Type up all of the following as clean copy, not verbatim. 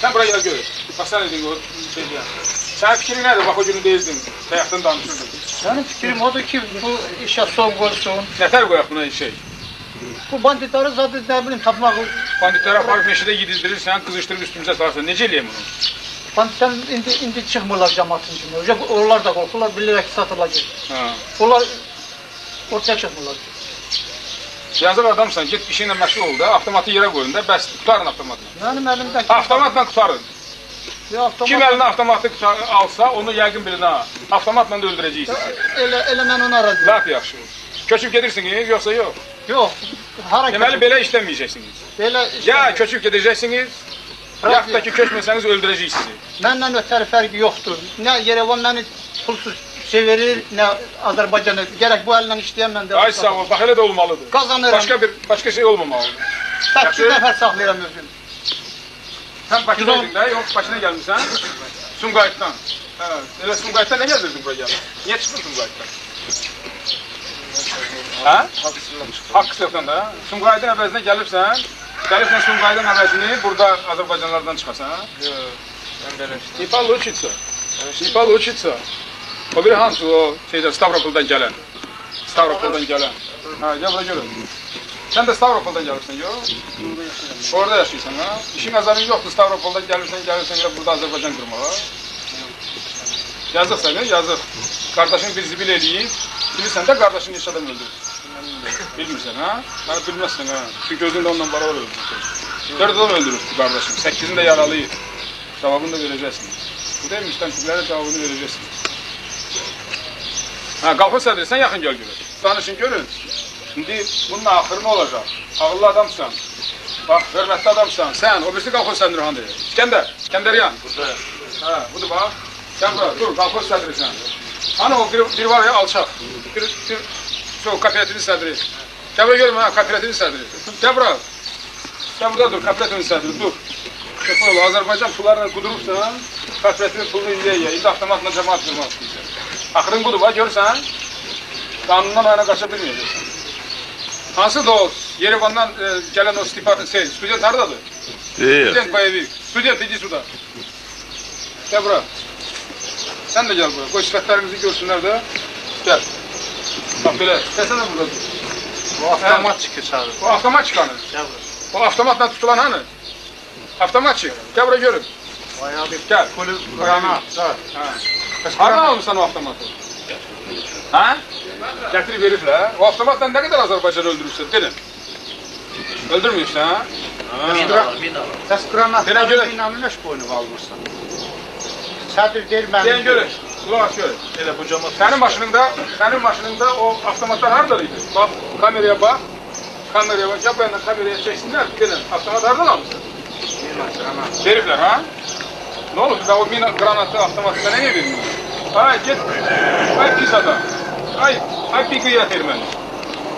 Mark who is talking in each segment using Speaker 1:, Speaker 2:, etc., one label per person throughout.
Speaker 1: Sen buraya gel gör. Bak sen dedin o şey ya. Sen fikrin nedir? Bak o günü değildin. Ayaktan danışırdın.
Speaker 2: Benim fikrim odur ki bu işe son koysun.
Speaker 1: Nefer koyak buna şey?
Speaker 2: Bu banditleri zaten ne bileyim tapmak.
Speaker 1: Banditlere aparıp meşede gidildirirsen, kızıştırıp üstümüze sarsan. Nece eləyəm bunu?
Speaker 2: Banditler indi çıkmırlar cemaatin içinde. Oralar da korkurlar, bilerek satılacak.
Speaker 1: Ha.
Speaker 2: Onlar ortaya çıkmırlar.
Speaker 1: Yazık adamsan, git işinle məşğul ol da, avtomatı yerə qoyun da, bəs tutarın avtomatla.
Speaker 2: Benim elimden...
Speaker 1: Avtomatla tutarın. Kim eline avtomatı alsa, onu yəqin bilin ha. Avtomatla da öldürəcəksiniz.
Speaker 2: Elə mən ona razıyım.
Speaker 1: Laf yaxşı. Köçüb gedirsiniz, yoxsa yox?
Speaker 2: Yox.
Speaker 1: Deməli, belə işləməyəcəksiniz. Ya köçüb gedəcəksiniz, yaxud da ki, köçməsəniz öldürəcək sizi.
Speaker 2: Məndən ötəri fərqi yoxdur. Nə Yerevan məni pulsuz şey verir, nə Azərbaycanı. Gərək bu əllə işləyən mən də...
Speaker 1: Ay sağ ol, bax elə də olmalıdır.
Speaker 2: Qazanıram.
Speaker 1: Başqa şey olmamalıdır.
Speaker 2: 8 nəfər saxlayıram özüm.
Speaker 1: Sən Bakıdaydın da, yox, Bakına gəlmirsən? Sumqayıtdan. Elə Sumqayıtdan nə gəldirdin buraya gəldin? Niyə çıxdın Sumqayıtdan? Hə? Haqq da. Sumqayıtın əvəzinə gəlibsən Sumqayıtın əvəzini burada Azərbaycanlardan çıxasan?
Speaker 3: Yox, mən belə işləyəm.
Speaker 1: Не получится. Не получится. O biri hansı o şeydə Stavropoldan gələn? Stavropoldan gələn. Ha, gəl bura görün. Sən də Stavropoldan gəlirsən, yox? Orada yaşayırsan, ha? İşin azarın yoxdur, Stavropoldan gəlirsən elə burada Azərbaycan qurmağa. Yazıq səni, yazıq. Qardaşın bir zibil eləyib, bilirsən də qardaşın neçə adam öldürür. Bilmirsən, ha? Mənə bilməzsən, ha? Çünki özün də onunla beraber öldürür. 4 adam öldürür qardaşım, 8'ini də yaralayıb. Cavabını da verəcəksin. Bu da müstəmsizlərə cavabını verəcəksin. Ha, qalxın sədrsən, yaxın gəl görür. Danışın, görün. Şimdi bunun axırı nə olacaq? Ağıllı adamsan, bax, hörmətli adamsan, sən, o birisi qalxın sədri handır. İskəndəryan.
Speaker 3: Burada.
Speaker 1: Ha, budur bax. Sən bura, dur, qalxın sədri sən. Hani o bir var ya, alçaq. Kooperativin sədri. Gəl bura görüm, ha, kooperativin sədri. Gəl bura. Sən burada dur, kooperativin sədri, dur. Şöpür ol, Azərbaycan pullarla qudurursan, kooperativin pulunu izləyə, indi avtomatla cəmaat qurmaq istəyirsən. Axırın budur, bax, görürsən, qanundan ayına qaça bilməyəcəksən. Hansı dost? Yerevandan gələn o student haradadır? Student Bayevik. Student, idi suda. Gəl bura. Sən də gəl bura. Qoy sifətlərimizi görsünlər də. Gəl. Bax, belə. Səsən də burada dur.
Speaker 3: Bu avtomat çıxır çağır.
Speaker 1: O avtomat çıxanır.
Speaker 3: Gəl bura.
Speaker 1: O avtomatla tutulan hanı? Avtomat çıx. Gəl bura görün.
Speaker 3: Bayağı bir
Speaker 1: Gəl.
Speaker 3: qurana.
Speaker 1: Hardan almışsan o avtomatı? Ha? Gətirib veriblər. O avtomatla nə qədər Azərbaycan öldürürsən? Dedin. Öldürmüyorsun, ha?
Speaker 3: Minalar.
Speaker 2: Səs qranatları
Speaker 1: görək.
Speaker 2: inanılış boynu almışsan. Sədr deyir mən...
Speaker 1: Deyən görün. Kulaq aç görün.
Speaker 3: Elə bu cəmat.
Speaker 1: Sənin maşınında o avtomatlar haradaydı? Bak, kameraya bak. Kameraya bak. Yap yandan kameraya çeksinler. Dedin. Avtomat hardan almışsın? Veriblər, ha? Ne olur? Da o mina granatı avtomatında neye vermiyor? Ay git. Ay pis adam. Ay bir kıyat ermeni.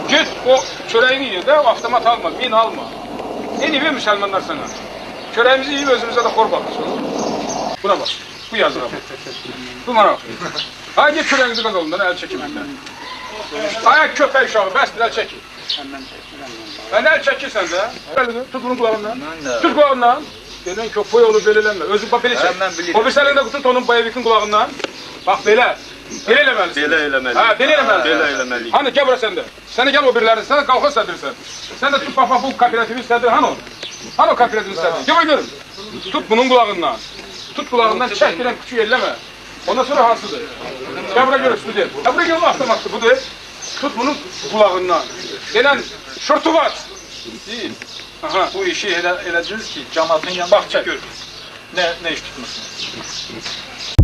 Speaker 1: Git o çöreğini ye de o avtomat alma, min alma. Ne diyor Müslümanlar sana? Çöreğimizi yiyip özümüze de kor bakmış olur. Buna bak. Bu yazıra bak. Bu bana bak. Ay git çöreğinizi kazalından el çekin benden. Ay köpek uşağı bəsdir el çekin. Ben el çekirsən de. Tut bunun kulağından. Tut kulağından. Gelin köpek olur belirlenme. Özü bak belə çek. O bir səlində tut onun Bayevikin kulağından. Bak belə. Belə eləməlisin.
Speaker 3: Belə eləməli.
Speaker 1: Ha, belə eləməli.
Speaker 3: Belə eləməli.
Speaker 1: Hani gəl bura sən də. Sən də gəl o birilərin, sən də qalxın sədrsən. Sən də tut bax bu kooperativin sədri hani o? Hani o kooperativin sədri? Gəl bura görün. Tut bunun kulağından. Tut kulağından çək bilən küçük elləmə. Ondan sonra hansıdır? Gəl bura görün student. Ha bura gəl o avtomatdır budur. Tut bunun kulağından. Gələn şortu var. Değil. Aha.
Speaker 3: Bu işi elədiniz ki, cəmatın yanında
Speaker 1: bax çək.
Speaker 3: Nə iş tutmuşsunuz?